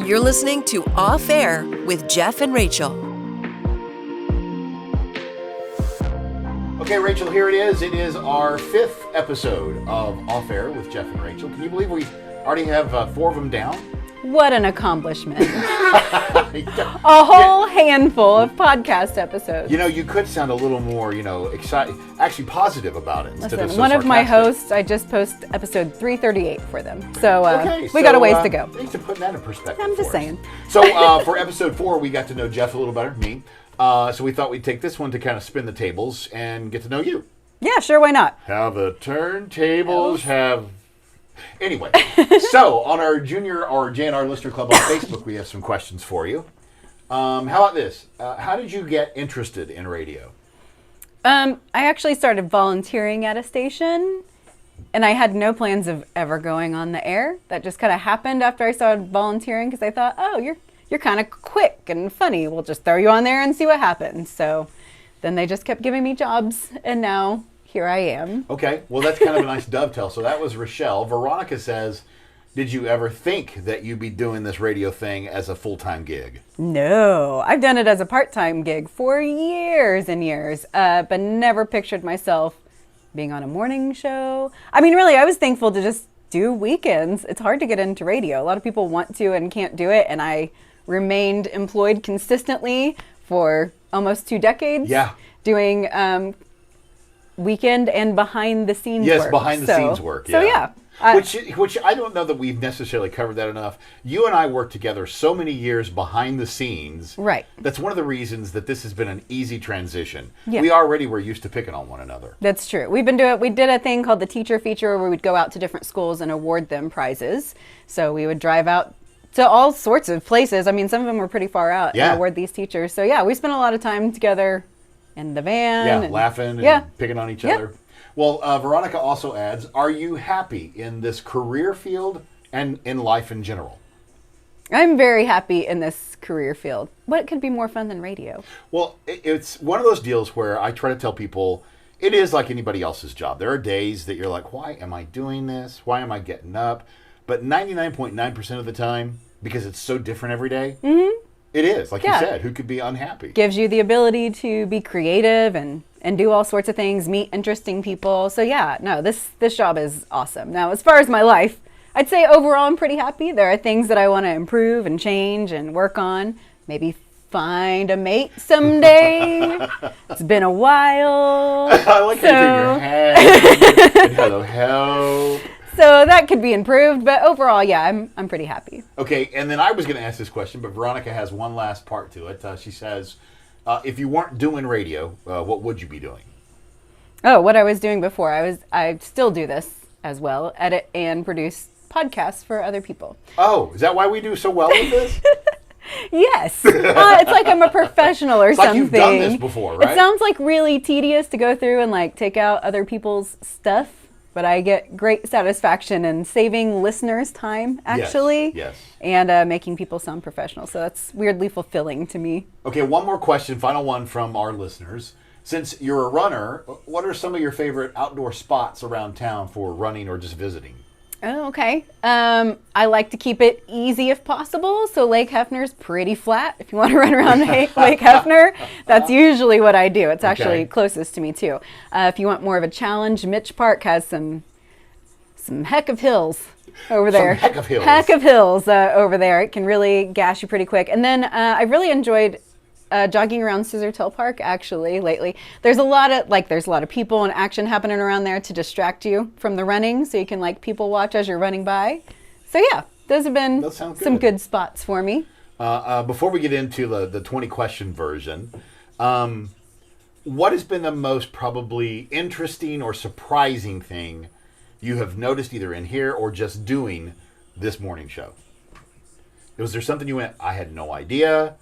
You're listening to Off Air with Jeff and Rachel. Okay, Rachel, here it is. It is our 5th episode of Off Air with Jeff and Rachel. Can you believe we already have 4 of them down? What an accomplishment. A whole handful of podcast episodes. You know, you could sound a little more, excited, actually positive about it. Listen, one of my hosts, I just posted episode 338 for them. So we got a ways to go. Thanks for putting that in perspective. I'm just saying. So for episode 4, we got to know Jeff a little better, me. So we thought we'd take this one to kind of spin the tables and get to know you. Yeah, sure, why not? How the turntables have... Anyway, so on our Junior or JNR Listener Club on Facebook, we have some questions for you. How about this? How did you get interested in radio? I actually started volunteering at a station, and I had no plans of ever going on the air. That just kind of happened after I started volunteering because I thought, oh, you're kind of quick and funny. We'll just throw you on there and see what happens. So then they just kept giving me jobs, and now here I am. Okay, well, that's kind of a nice dovetail. So that was Rachael. Veronica says, did you ever think that you'd be doing this radio thing as a full-time gig? No, I've done it as a part-time gig for years and years, but never pictured myself being on a morning show. I mean, really, I was thankful to just do weekends. It's hard to get into radio. A lot of people want to and can't do it, and I remained employed consistently for almost 2 decades. Yeah. Doing weekend and behind the scenes work. Yes, behind the scenes work. So yeah. Which I don't know that we've necessarily covered that enough. You and I worked together so many years behind the scenes. Right. That's one of the reasons that this has been an easy transition. Yeah. We already were used to picking on one another. That's true. We did a thing called the teacher feature where we would go out to different schools and award them prizes. So we would drive out to all sorts of places. I mean, some of them were pretty far out and award these teachers. So yeah, we spent a lot of time together in the van. Yeah, laughing and picking on each other. Well, Veronica also adds, are you happy in this career field and in life in general? I'm very happy in this career field. What could be more fun than radio? Well, it's one of those deals where I try to tell people it is like anybody else's job. There are days that you're like, why am I doing this? Why am I getting up? But 99.9% of the time, because it's so different every day, it is. Like you said, who could be unhappy? Gives you the ability to be creative and do all sorts of things, meet interesting people. So yeah, no, this job is awesome. Now, as far as my life, I'd say overall I'm pretty happy. There are things that I want to improve and change and work on. Maybe find a mate someday. It's been a while. I like how you turn your head. And hello. So that could be improved, but overall, yeah, I'm pretty happy. Okay, and then I was going to ask this question, but Veronica has one last part to it. She says, if you weren't doing radio, what would you be doing? Oh, what I was doing before. I still do this as well, edit and produce podcasts for other people. Oh, is that why we do so well with this? Yes. It's like I'm a professional or something. Like you've done this before, right? It sounds like really tedious to go through and like take out other people's stuff. But I get great satisfaction in saving listeners' time, actually. Yes. And making people sound professional. So that's weirdly fulfilling to me. Okay, one more question, final one from our listeners. Since you're a runner, what are some of your favorite outdoor spots around town for running or just visiting? Oh, okay. I like to keep it easy if possible. So Lake Hefner's pretty flat. If you want to run around Lake Hefner, that's usually what I do. It's actually closest to me too. If you want more of a challenge, Mitch Park has some heck of hills over there. Some heck of hills. Heck of hills over there. It can really gas you pretty quick. And then I really enjoyed jogging around Scissortail Park actually lately. There's a lot of people and action happening around there to distract you from the running, so you can people watch as you're running by. So yeah, those have been some good spots for me. Before we get into the 20 question version, what has been the most probably interesting or surprising thing you have noticed either in here or just doing this morning show? Was there something you went, I had no idea?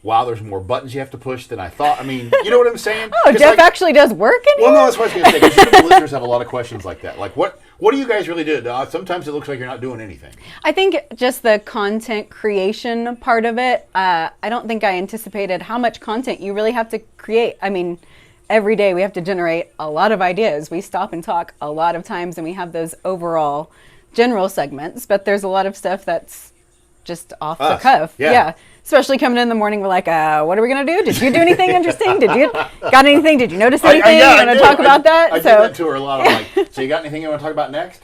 Wow, there's more buttons you have to push than I thought. I mean, you know what I'm saying? Oh, Jeff actually does work in here? Well, no, that's what I was going to say. Because the listeners have a lot of questions like that. Like, what do you guys really do? Sometimes it looks like you're not doing anything. I think just the content creation part of it, I don't think I anticipated how much content you really have to create. I mean, every day we have to generate a lot of ideas. We stop and talk a lot of times, and we have those overall general segments. But there's a lot of stuff that's just off the Us. cuff. Yeah. Especially coming in the morning, we're like, what are we going to do? Did you do anything interesting? Did you got anything? Did you notice anything? You want to talk about that? I did that to her a lot. I'm like, so you got anything you want to talk about next?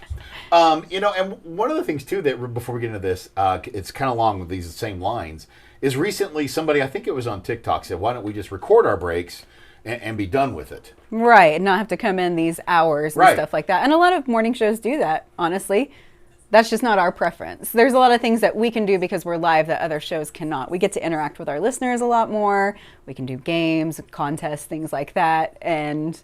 And one of the things too that before we get into this, it's kind of along with these same lines, is recently somebody, I think it was on TikTok, said, why don't we just record our breaks and be done with it? Right, and not have to come in these hours and stuff like that. And a lot of morning shows do that, honestly. That's just not our preference. There's a lot of things that we can do because we're live that other shows cannot. We get to interact with our listeners a lot more. We can do games, contests, things like that. And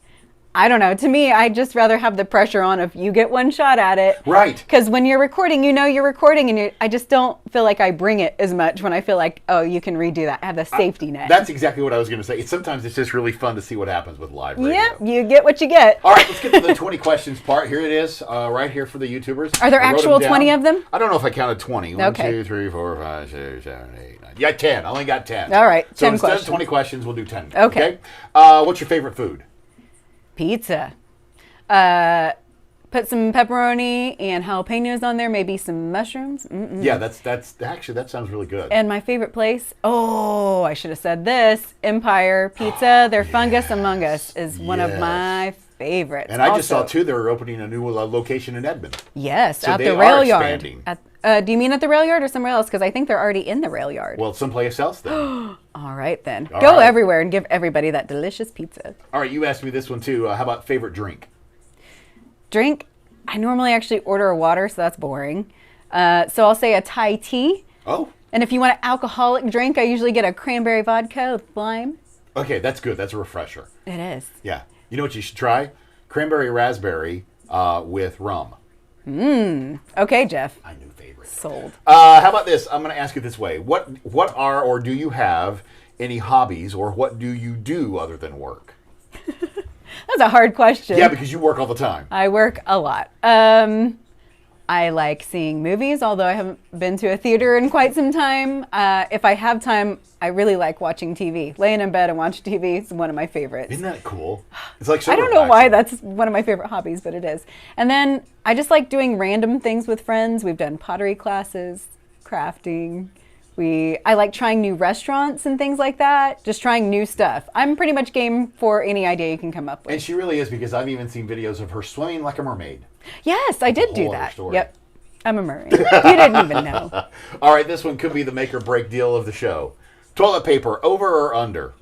I don't know. To me, I'd just rather have the pressure on if you get one shot at it. Right. Because when you're recording, you're recording, and I just don't feel like I bring it as much when I feel like, oh, you can redo that. I have the safety net. That's exactly what I was going to say. Sometimes it's just really fun to see what happens with live radio. Yep, you get what you get. All right, let's get to the 20 questions part. Here it is, right here for the YouTubers. Are there actual 20 of them? I don't know if I counted 20. 1, Okay. 2, 3, 4, 5, 6, 7, 8, 9. Yeah, 10. I only got 10. All right, so 10 instead questions. of 20 questions, we'll do 10. Okay. What's your favorite food? Pizza. Put some pepperoni and jalapenos on there, maybe some mushrooms. Yeah, that's actually, that sounds really good. And my favorite place, I should have said this, Empire Pizza. Their Fungus Among Us is one of my favorites. And I just saw, too, they're opening a new location in Edmond. Yes, So at they the are rail yard. expanding. Do you mean at the rail yard or somewhere else? Because I think they're already in the rail yard. Well, someplace else then. All right, then. All Go right. everywhere and give everybody that delicious pizza. All right, you asked me this one, too. How about favorite drink? Drink, I normally actually order a water, so that's boring. So I'll say a Thai tea. Oh. And if you want an alcoholic drink, I usually get a cranberry vodka with lime. Okay, that's good. That's a refresher. It is. Yeah. You know what you should try? Cranberry raspberry with rum. Okay, Jeff. My new favorite. Sold. How about this? I'm going to ask you this way. What are or do you have any hobbies, or what do you do other than work? That's a hard question. Yeah, because you work all the time. I work a lot. I like seeing movies, although I haven't been to a theater in quite some time. If I have time, I really like watching TV. Laying in bed and watch TV is one of my favorites. Isn't that cool? It's like so I don't know relaxing. why that's one of my favorite hobbies, but it is. And then I just like doing random things with friends. We've done pottery classes, crafting. I like trying new restaurants and things like that. Just trying new stuff. I'm pretty much game for any idea you can come up with. And she really is, because I've even seen videos of her swimming like a mermaid. Yes, I did do whole other that. story. Yep. I'm a mermaid. You didn't even know. All right, this one could be the make or break deal of the show. Toilet paper, over or under?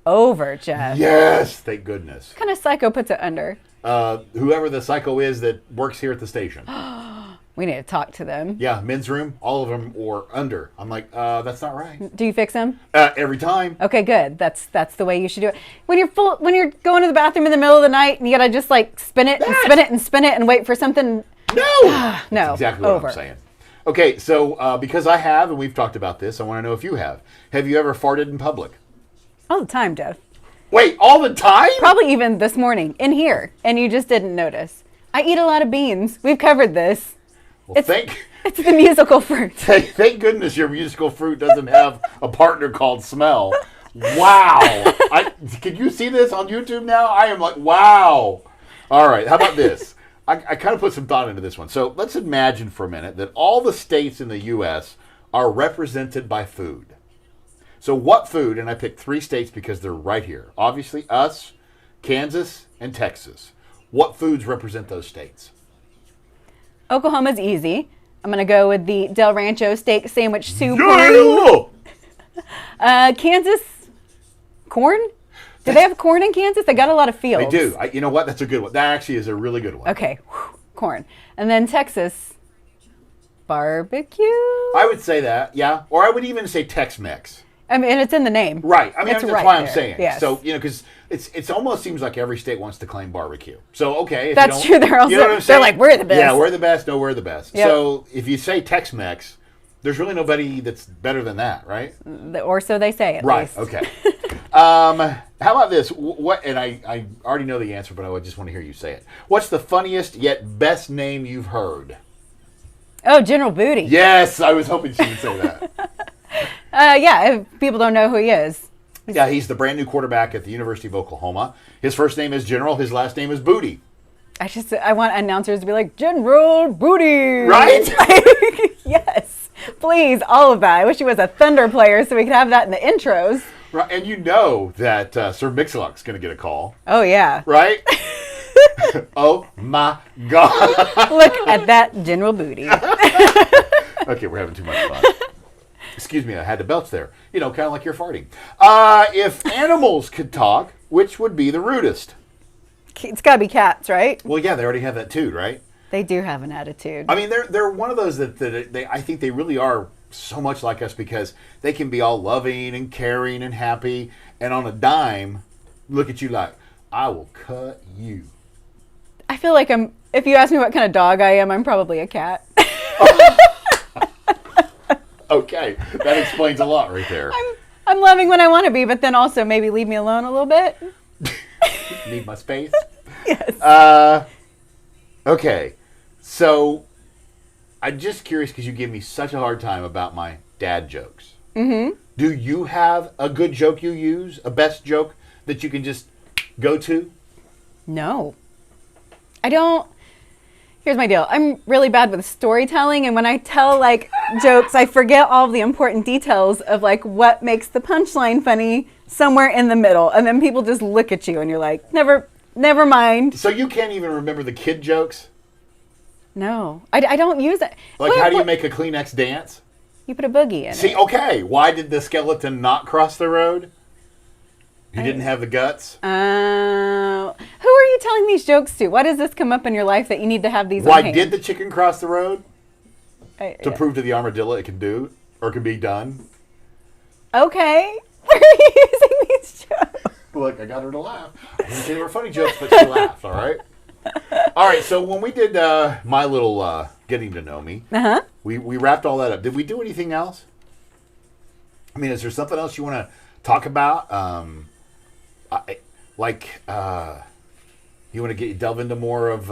Over, Jeff. Yes, thank goodness. What kind of psycho puts it under? Whoever the psycho is that works here at the station. We need to talk to them. Yeah, men's room, all of them or under. I'm like, that's not right. Do you fix them? Every time. Okay, good. That's the way you should do it. When you're going to the bathroom in the middle of the night and you gotta just like spin it and spin it and spin it and wait for something. No. No. That's exactly what I'm saying. Okay, so because I have, and we've talked about this, I want to know if you have. Have you ever farted in public? All the time, Jeff. Wait, all the time? Probably even this morning in here, and you just didn't notice. I eat a lot of beans. We've covered this. Well, It's the musical fruit. Thank goodness your musical fruit doesn't have a partner called smell. Wow. Can you see this on YouTube now? I am like, wow. All right, how about this? I kind of put some thought into this one. So let's imagine for a minute that all the states in the U.S. are represented by food. So what food, and I picked 3 states because they're right here. Obviously, us, Kansas, and Texas. What foods represent those states? Oklahoma's easy. I'm going to go with the Del Rancho steak sandwich soup. Kansas, corn? Do they have corn in Kansas? They got a lot of fields. They do. You know what? That's a good one. That actually is a really good one. Okay, corn. And then Texas, barbecue? I would say that, yeah. Or I would even say Tex-Mex. I mean, it's in the name. Right. I mean, that's right why I'm there. saying. Yes. So, because it almost seems like every state wants to claim barbecue. So, okay. If That's true. They're also, you know what I'm they're saying? like, we're the best. Yeah, we're the best. No, we're the best. Yep. So, if you say Tex-Mex, there's really nobody that's better than that, right? Or so they say, at Right. least. Okay. How about this? And I already know the answer, but I just want to hear you say it. What's the funniest yet best name you've heard? Oh, General Booty. Yes, I was hoping she would say that. Yeah, if people don't know who he is. Yeah, he's the brand new quarterback at the University of Oklahoma. His first name is General. His last name is Booty. I want announcers to be like, General Booty. Right? Yes. Please, all of that. I wish he was a Thunder player so we could have that in the intros. Right, and you know that Sir Mix-a-Lot's going to get a call. Oh, yeah. Right? Oh, my God. Look at that general booty. Okay, we're having too much fun. Excuse me, I had to belch there. You know, kind of like you're farting. If animals could talk, which would be the rudest? It's got to be cats, right? Well, yeah, they already have that too, right? They do have an attitude. I mean, they're one of those that they I think they really are so much like us because they can be all loving and caring and happy, and on a dime, look at you like, I will cut you. I feel like if you ask me what kind of dog I am, I'm probably a cat. Okay, that explains a lot right there. I'm loving when I want to be, but then also maybe leave me alone a little bit. Need my space? Yes. Okay, so I'm just curious because you give me such a hard time about my dad jokes. Mm-hmm. Do you have a good joke you use, a best joke that you can just go to? No. I don't. Here's my deal. I'm really bad with storytelling, and when I tell like jokes, I forget all the important details of like what makes the punchline funny somewhere in the middle, and then people just look at you and you're like, never mind. So you can't even remember the kid jokes? No, I don't use it. Like, how do you make a Kleenex dance? You put a boogie in it. See, okay, why did the skeleton not cross the road? He didn't have the guts? Who are you telling these jokes to? Why does this come up in your life that you need to have these on Why hand? did the chicken cross the road? To Yeah. prove to the armadillo it can do, or can be done. Okay. Where are you using these jokes? Look, I got her to laugh. I didn't say they were funny jokes, but she laughed, all right? All right, so when we did my little getting to know me, we wrapped all that up. Did we do anything else? I mean, is there something else you want to talk about? You want to delve into more of?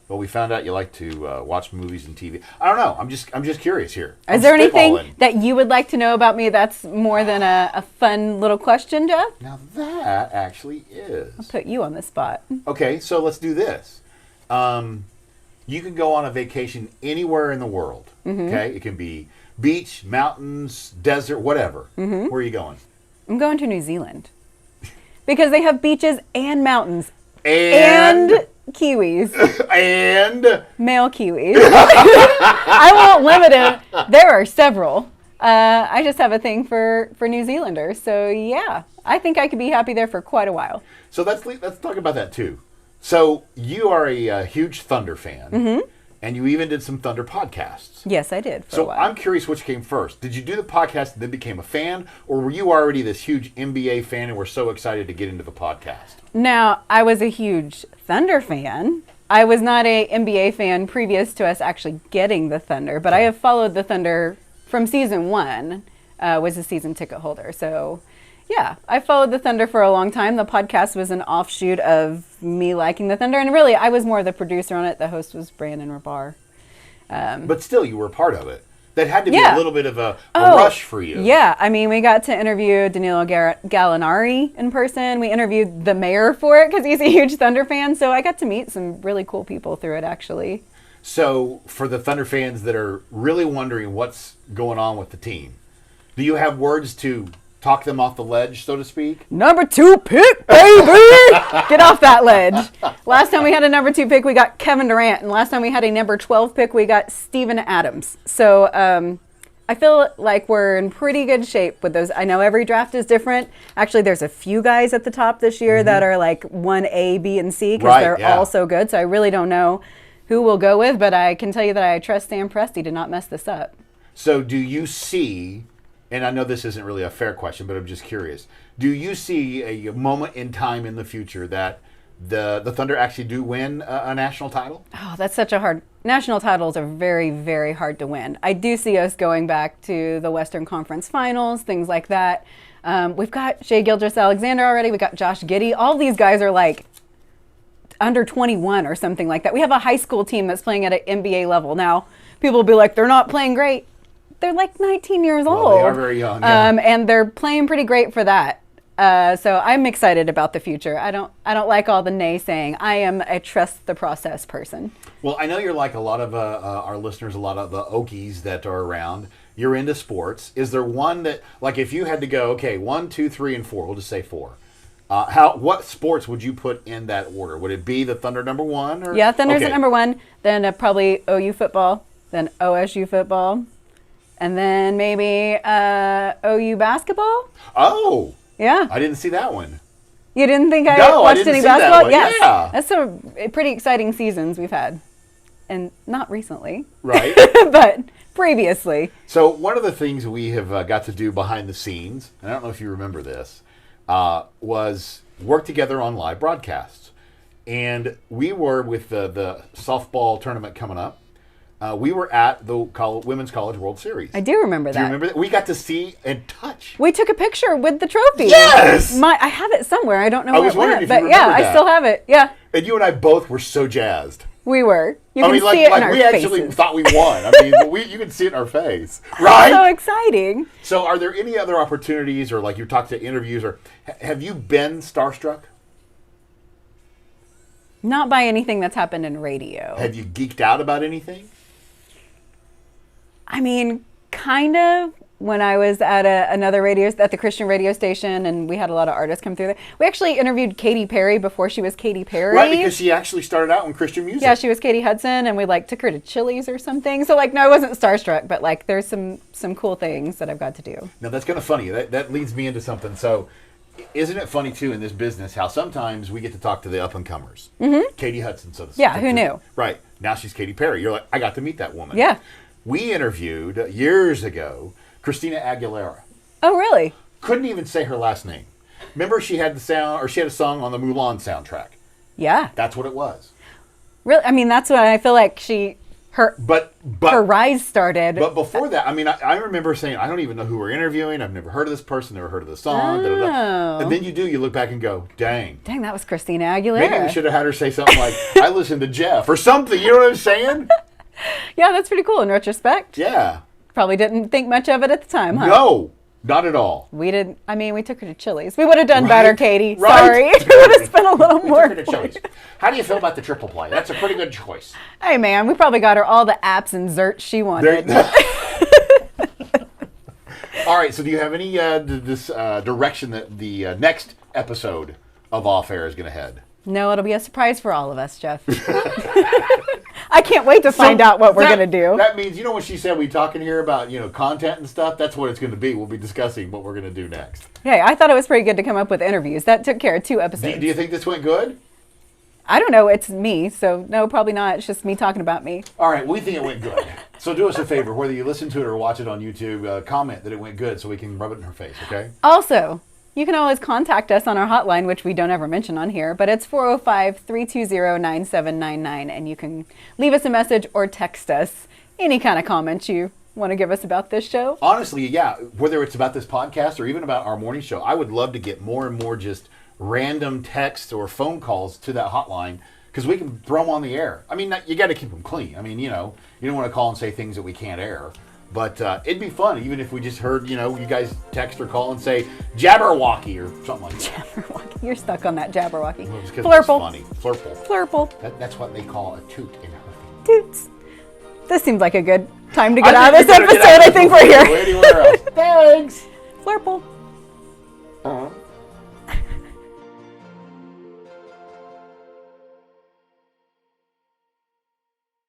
Well, we found out you like to watch movies and TV. I don't know. I'm just curious here. Is there anything that you would like to know about me that's more than a fun little question, Jeff? Now that actually is. I'll put you on the spot. Okay, so let's do this. You can go on a vacation anywhere in the world. Mm-hmm. Okay, it can be beach, mountains, desert, whatever. Mm-hmm. Where are you going? I'm going to New Zealand because they have beaches and mountains and kiwis and male kiwis. I won't limit it. There are several. I just have a thing for New Zealanders. So yeah, I think I could be happy there for quite a while. So let's talk about that too. So you are a huge Thunder fan, mm-hmm. and you even did some Thunder podcasts. Yes, I did. So I'm curious which came first. Did you do the podcast and then became a fan, or were you already this huge NBA fan and were so excited to get into the podcast? Now, I was a huge Thunder fan. I was not a NBA fan previous to us actually getting the Thunder, but I have followed the Thunder from season 1, was a season ticket holder. So, yeah, I followed the Thunder for a long time. The podcast was an offshoot of me liking the Thunder, and really, I was more the producer on it. The host was Brandon Rabar. But still, you were a part of it. That had to be a little bit of a rush for you. Yeah, I mean, we got to interview Danilo Gallinari in person. We interviewed the mayor for it because he's a huge Thunder fan. So I got to meet some really cool people through it, actually. So for the Thunder fans that are really wondering what's going on with the team, do you have words to talk them off the ledge, so to speak? Number 2 pick, baby! Get off that ledge. Last time we had a number 2 pick, we got Kevin Durant. And last time we had a number 12 pick, we got Steven Adams. So I feel like we're in pretty good shape with those. I know every draft is different. Actually, there's a few guys at the top this year that are like 1A, B, and C because they're all so good. So I really don't know who we'll go with. But I can tell you that I trust Sam Presti to not mess this up. So do you see... And I know this isn't really a fair question, but I'm just curious. Do you see a moment in time in the future that the Thunder actually do win a national title? Oh, that's such a hard... National titles are very, very hard to win. I do see us going back to the Western Conference Finals, things like that. We've got Shai Gilgeous-Alexander already. We've got Josh Giddey. All these guys are like under 21 or something like that. We have a high school team that's playing at an NBA level. Now, people will be like, they're not playing great. They're like 19 years old. Well, they are very young. Yeah. And they're playing pretty great for that. So I'm excited about the future. I don't like all the naysaying. I am a trust the process person. Well, I know you're like a lot of our listeners, a lot of the Okies that are around. You're into sports. Is there one that, like, if you had to go, okay, 1, 2, 3, and 4, we'll just say 4. What sports would you put in that order? Would it be the Thunder number 1? Or? Yeah, Thunder's okay. at number 1. Then probably OU football. Then OSU football. And then maybe OU basketball. Oh. Yeah. I didn't see that one. You didn't think I No, I watched didn't any see that basketball? one. Yes. Yeah. That's some pretty exciting seasons we've had. And not recently. Right. But previously. So one of the things we have got to do behind the scenes, and I don't know if you remember this, was work together on live broadcasts. And we were with the softball tournament coming up. We were at the Women's College World Series. I do remember that. Do you remember that? We got to see and touch. We took a picture with the trophy. Yes! I have it somewhere. I don't know where was it wondering went. if you But yeah, remembered I that. still have it. Yeah. And you and I both were so jazzed. We were. You can see like it in our we faces. actually thought we won. I mean, you can see it in our face, right? So exciting. So, are there any other opportunities, or like you talked to interviews, or have you been starstruck? Not by anything that's happened in radio. Have you geeked out about anything? I mean, kind of. When I was at at the Christian radio station, and we had a lot of artists come through there. We actually interviewed Katy Perry before she was Katy Perry. Right, because she actually started out in Christian music. Yeah, she was Katie Hudson, and we took her to Chili's or something. So no, I wasn't starstruck, but there's some cool things that I've got to do. Now that's kind of funny. That leads me into something. So, isn't it funny too in this business how sometimes we get to talk to the up and comers? Mm-hmm. Katie Hudson, so to speak. Yeah, who knew? Right now she's Katy Perry. You're like, I got to meet that woman. Yeah. We interviewed years ago Christina Aguilera. Oh, really? Couldn't even say her last name. Remember, she had a song on the Mulan soundtrack. Yeah. That's what it was. Really? I mean, that's what I feel like her rise started. But before that, I mean, I remember saying, I don't even know who we're interviewing. I've never heard of this person, never heard of the song. Da, da, da. And then you look back and go, dang. Dang, that was Christina Aguilera. Maybe we should have had her say something like, I listened to Jeff or something. You know what I'm saying? Yeah, that's pretty cool in retrospect. Yeah. Probably didn't think much of it at the time, huh? No, not at all. We didn't. I mean, we took her to Chili's. We would have done Right? better, Katie. Right? Sorry. We would have spent a little We more. took her to Chili's. How do you feel about the triple play? That's a pretty good choice. Hey, man, we probably got her all the apps and zerts she wanted. All right, so do you have any direction that the next episode of Off Air is going to head? No, it'll be a surprise for all of us, Jeff. I can't wait to find out what we're going to do. That means, when she said we talking here about, content and stuff, that's what it's going to be. We'll be discussing what we're going to do next. Hey, I thought it was pretty good to come up with interviews. That took care of 2 episodes. Do you think this went good? I don't know. It's me. So, no, probably not. It's just me talking about me. All right, we think it went good. So do us a favor. Whether you listen to it or watch it on YouTube, comment that it went good so we can rub it in her face, okay? Also, you can always contact us on our hotline, which we don't ever mention on here, but it's 405-320-9799, and you can leave us a message or text us any kind of comments you want to give us about this show. Honestly, yeah, whether it's about this podcast or even about our morning show, I would love to get more and more just random texts or phone calls to that hotline because we can throw them on the air. I mean, you got to keep them clean. I mean, you don't want to call and say things that we can't air. But it'd be fun, even if we just heard, you guys text or call and say Jabberwocky or something like that. Jabberwocky. You're stuck on that Jabberwocky. Well, it's 'cause Flurple. it's funny. Flurple. Flurple. That's what they call a toot in her. Toots. This seems like a good time to get out of I this think we better episode. get out I of think this we're before we here. go anywhere else. Thanks. Flurple.